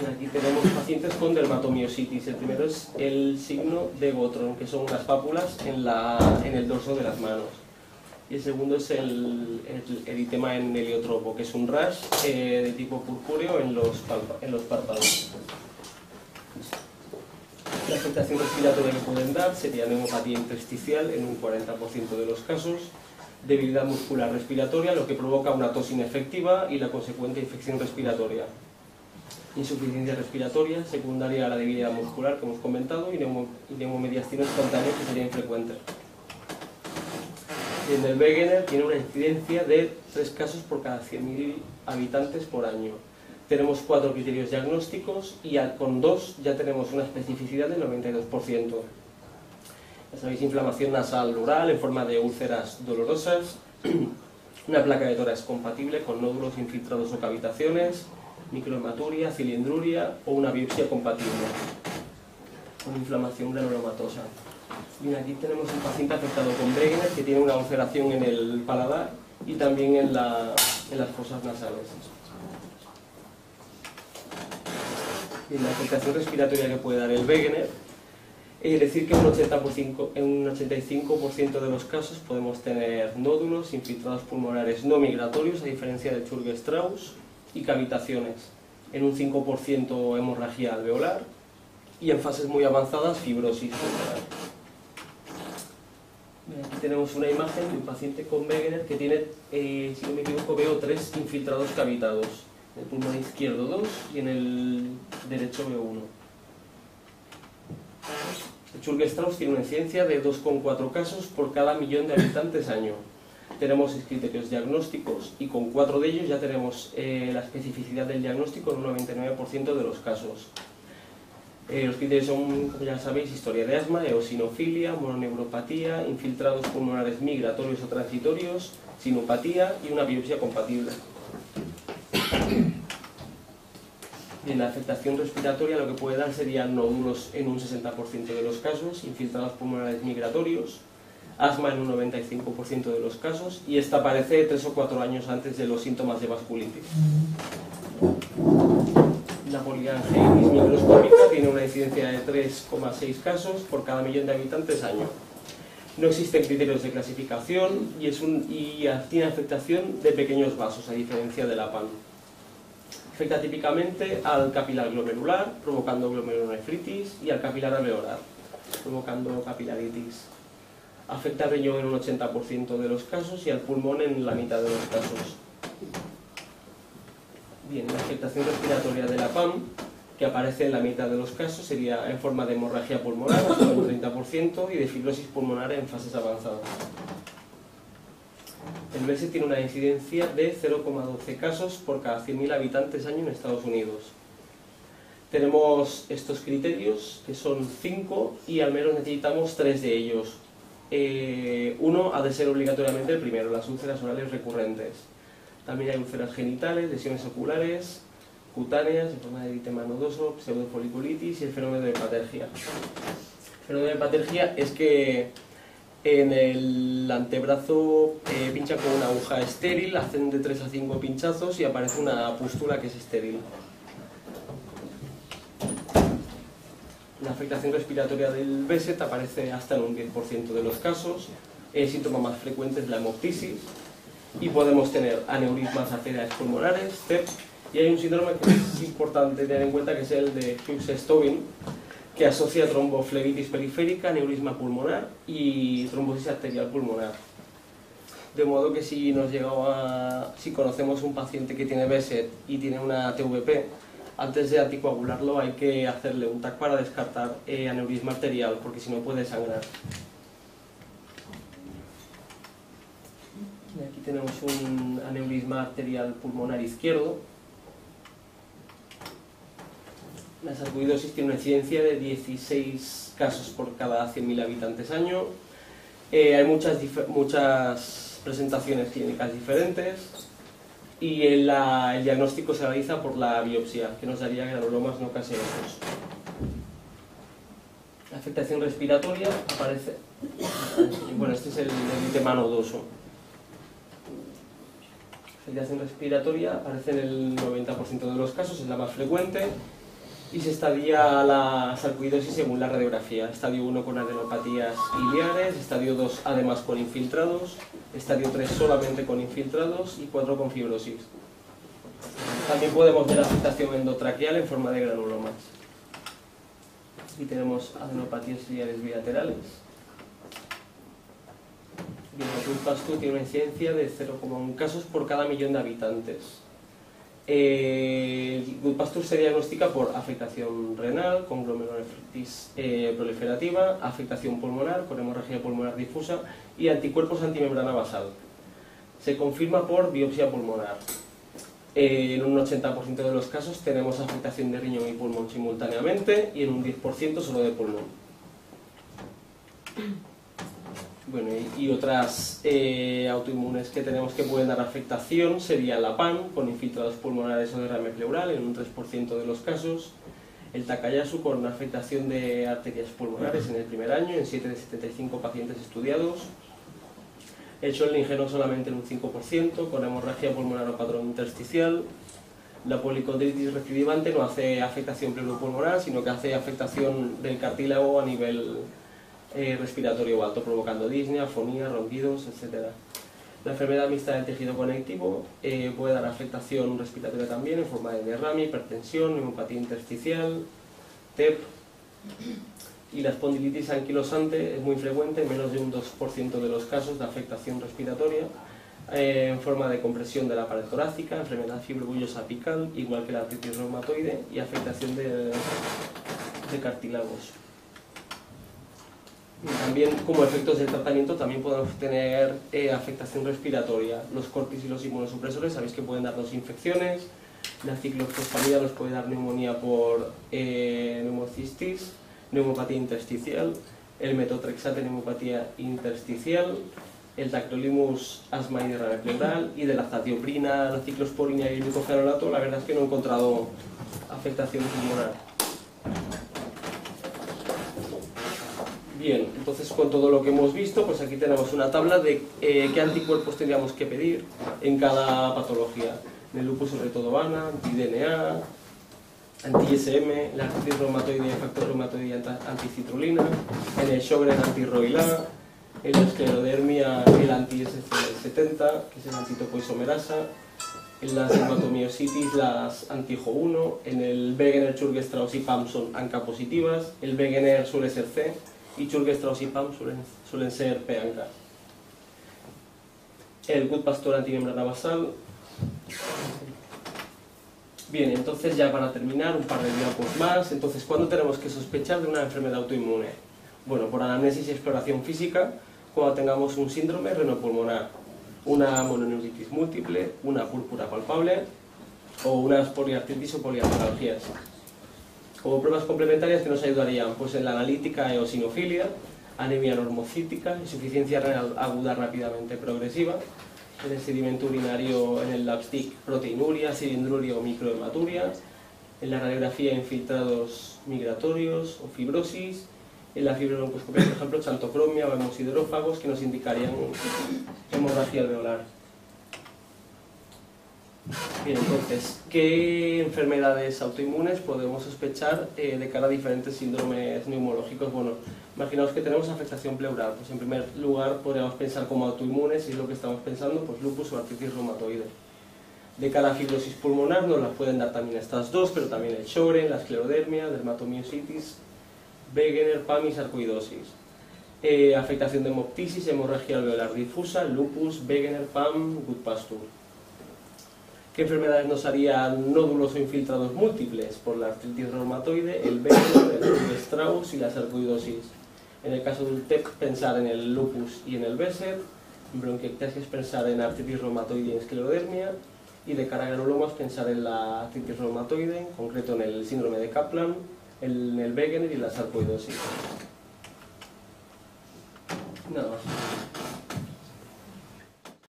Aquí tenemos pacientes con dermatomiositis. El primero es el signo de Gottron, que son unas pápulas en el dorso de las manos. Y el segundo es el eritema en heliotropo, que es un rash de tipo purpúreo en los párpados. La afectación respiratoria que pueden dar sería neumopatía intersticial en un 40% de los casos, debilidad muscular respiratoria, lo que provoca una tos inefectiva y la consecuente infección respiratoria. Insuficiencia respiratoria, secundaria a la debilidad muscular que hemos comentado, y neumomediación espontánea, que sería infrecuente. En el Wegener tiene una incidencia de 3 casos por cada 100.000 habitantes por año. Tenemos 4 criterios diagnósticos y con 2 ya tenemos una especificidad del 92%. Ya sabéis, inflamación nasal oral en forma de úlceras dolorosas, una placa de tórax compatible con nódulos infiltrados o cavitaciones, microhematuria, cilindruria o una biopsia compatible con inflamación granulomatosa. Bien, aquí tenemos un paciente afectado con Wegener que tiene una ulceración en el paladar y también en las fosas nasales. Bien, la afectación respiratoria que puede dar el Wegener, es decir que en un 85% de los casos podemos tener nódulos infiltrados pulmonares no migratorios, a diferencia de Churg-Strauss, y cavitaciones. En un 5% hemorragia alveolar y en fases muy avanzadas fibrosis pulmonar. Aquí tenemos una imagen de un paciente con Wegener que tiene, si no me equivoco, veo 3 infiltrados cavitados. En el pulmón izquierdo 2 y en el derecho veo 1. El Churg-Strauss tiene una incidencia de 2,4 casos por cada 1.000.000 de habitantes año. Tenemos 6 criterios diagnósticos y con 4 de ellos ya tenemos la especificidad del diagnóstico en un 99% de los casos. Los criterios son, como ya sabéis, historia de asma, eosinofilia, mononeuropatía, infiltrados pulmonares migratorios o transitorios, sinupatía y una biopsia compatible. En la afectación respiratoria lo que puede dar serían nódulos en un 60% de los casos, infiltrados pulmonares migratorios, asma en un 95% de los casos, y esta aparece 3 o 4 años antes de los síntomas de vasculitis. La poliangiitis microscópica tiene una incidencia de 3,6 casos por cada 1.000.000 de habitantes año. No existen criterios de clasificación y tiene afectación de pequeños vasos, a diferencia de la PAN. Afecta típicamente al capilar glomerular, provocando glomerulonefritis, y al capilar alveolar, provocando capilaritis. Afecta al riñón en un 80% de los casos y al pulmón en la mitad de los casos. Bien, la afectación respiratoria de la PAM, que aparece en la mitad de los casos, sería en forma de hemorragia pulmonar, hasta un 30%, y de fibrosis pulmonar en fases avanzadas. El BESE tiene una incidencia de 0,12 casos por cada 100.000 habitantes año en Estados Unidos. Tenemos estos criterios, que son 5, y al menos necesitamos 3 de ellos. Uno ha de ser obligatoriamente el primero, las úlceras orales recurrentes. También hay úlceras genitales, lesiones oculares, cutáneas, en forma de eritema nodoso, pseudofoliculitis y el fenómeno de hepatergia. El fenómeno de hepatergia es que en el antebrazo pinchan con una aguja estéril, hacen de 3 a 5 pinchazos y aparece una pústula que es estéril. La afectación respiratoria del BESET aparece hasta en un 10% de los casos. El síntoma más frecuente es la hemoptisis y podemos tener aneurismas arteriales pulmonares, CEP, y hay un síndrome que es importante tener en cuenta, que es el de Hughes-Stobin, que asocia tromboflebitis periférica, aneurisma pulmonar y trombosis arterial pulmonar. De modo que si conocemos un paciente que tiene BESET y tiene una TVP, antes de anticoagularlo hay que hacerle un TAC para descartar aneurisma arterial, porque si no puede sangrar. Y aquí tenemos un aneurisma arterial pulmonar izquierdo. La sarcoidosis tiene una incidencia de 16 casos por cada 100.000 habitantes año. Hay muchas presentaciones clínicas diferentes y el diagnóstico se realiza por la biopsia, que nos daría granulomas no caseosos. La afectación respiratoria aparece... Bueno, este es el eritema nodoso. La afectación respiratoria aparece en el 90% de los casos, es la más frecuente, y se estadia la sarcoidosis según la radiografía. Estadio 1 con adenopatías iliares, estadio 2 además con infiltrados, estadio 3 solamente con infiltrados y 4 con fibrosis. También podemos ver afectación endotraqueal en forma de granulomas. Aquí tenemos adenopatías iliares bilaterales. Bien, el Gut-Pasteur tiene una incidencia de 0,1 casos por cada millón de habitantes. El Gut-Pasteur se diagnostica por afectación renal, con glomerulonefritis proliferativa, afectación pulmonar, con hemorragia pulmonar difusa y anticuerpos antimembrana basal. Se confirma por biopsia pulmonar. En un 80% de los casos tenemos afectación de riñón y pulmón simultáneamente y en un 10% solo de pulmón. Bueno, y otras autoinmunes que tenemos que pueden dar afectación sería la PAN, con infiltrados pulmonares o derrame pleural en un 3% de los casos, el Takayasu con afectación de arterias pulmonares en el primer año en 7 de 75 pacientes estudiados, el Schollinger solamente en un 5%, con hemorragia pulmonar o patrón intersticial. La policondritis recidivante no hace afectación pleuropulmonar, sino que hace afectación del cartílago a nivel respiratorio alto, provocando disnea, afonía, ronquidos, etc. La enfermedad mixta del tejido conectivo puede dar afectación respiratoria también en forma de derrame, hipertensión, neumopatía intersticial, TEP. Y la espondilitis anquilosante es muy frecuente, en menos de un 2% de los casos de afectación respiratoria, en forma de compresión de la pared torácica, enfermedad fibrobullosa apical, igual que la artritis reumatoide, y afectación de cartílagos. Y también, como efectos del tratamiento, también podemos tener afectación respiratoria. Los cortis y los inmunosupresores, sabéis que pueden darnos infecciones, la ciclofosfamida nos puede dar neumonía por neumocistis, neumopatía intersticial, el metotrexate neumopatía intersticial, el tacrolimus asma y derrame pleural, y de la azatioprina, la ciclosporina y el glucofenolato, la verdad es que no he encontrado afectación pulmonar. Bien, entonces con todo lo que hemos visto, pues aquí tenemos una tabla de qué anticuerpos tendríamos que pedir en cada patología. En el lupus sobre todo ANA, anti-DNA, anti-ISM, la artritis reumatoide, factor reumatoide y anticitrulina, en el Sjögren anti-ROILA, en la esclerodermia el anti-SC70, que es el antitopoisomerasa, en las hematomiositis las anti-Jo1, en el Wegener, Churg-Strauss y PAM son ANCA positivas, el Wegener suele ser C y Churg-Strauss y PAM suelen ser P-ANCA. El Gut-Pasteur antimembrana basal. Bien, entonces ya para terminar, un par de diapos más. Entonces, ¿cuándo tenemos que sospechar de una enfermedad autoinmune? Bueno, por anamnesis y exploración física, cuando tengamos un síndrome renopulmonar, una mononeuritis múltiple, una púrpura palpable o unas poliartritis o poliartralgias. Como pruebas complementarias que nos ayudarían, pues en la analítica eosinofilia, anemia normocítica, insuficiencia renal aguda rápidamente progresiva, en el sedimento urinario, en el LabStick, proteinuria, cilindruria o microhematuria, en la radiografía infiltrados migratorios o fibrosis, en la fibrobroncoscopia, por ejemplo, xantocromia o hemosidrófagos que nos indicarían hemorragia alveolar. Bien, entonces, ¿qué enfermedades autoinmunes podemos sospechar de cara a diferentes síndromes neumológicos? Bueno, imaginaos que tenemos afectación pleural, pues en primer lugar podríamos pensar como autoinmunes, si es lo que estamos pensando, pues lupus o artritis reumatoide. De cara a fibrosis pulmonar nos las pueden dar también estas dos, pero también el Sjögren, la esclerodermia, dermatomiositis, Wegener, PAM y sarcoidosis. Afectación de hemoptisis, hemorragia alveolar difusa, lupus, Wegener, PAM, Gut-Pasteur. ¿Qué enfermedades nos harían nódulos o infiltrados múltiples? Por la artritis reumatoide, el Wegener, el Churg-Strauss y la sarcoidosis. En el caso del TEP, pensar en el lupus y en el Behçet. En bronquiectasis, pensar en artritis reumatoide y esclerodermia. Y de cara a granulomas, pensar en la artritis reumatoide, en concreto en el síndrome de Kaplan, en el Wegener y la sarcoidosis. Nada más.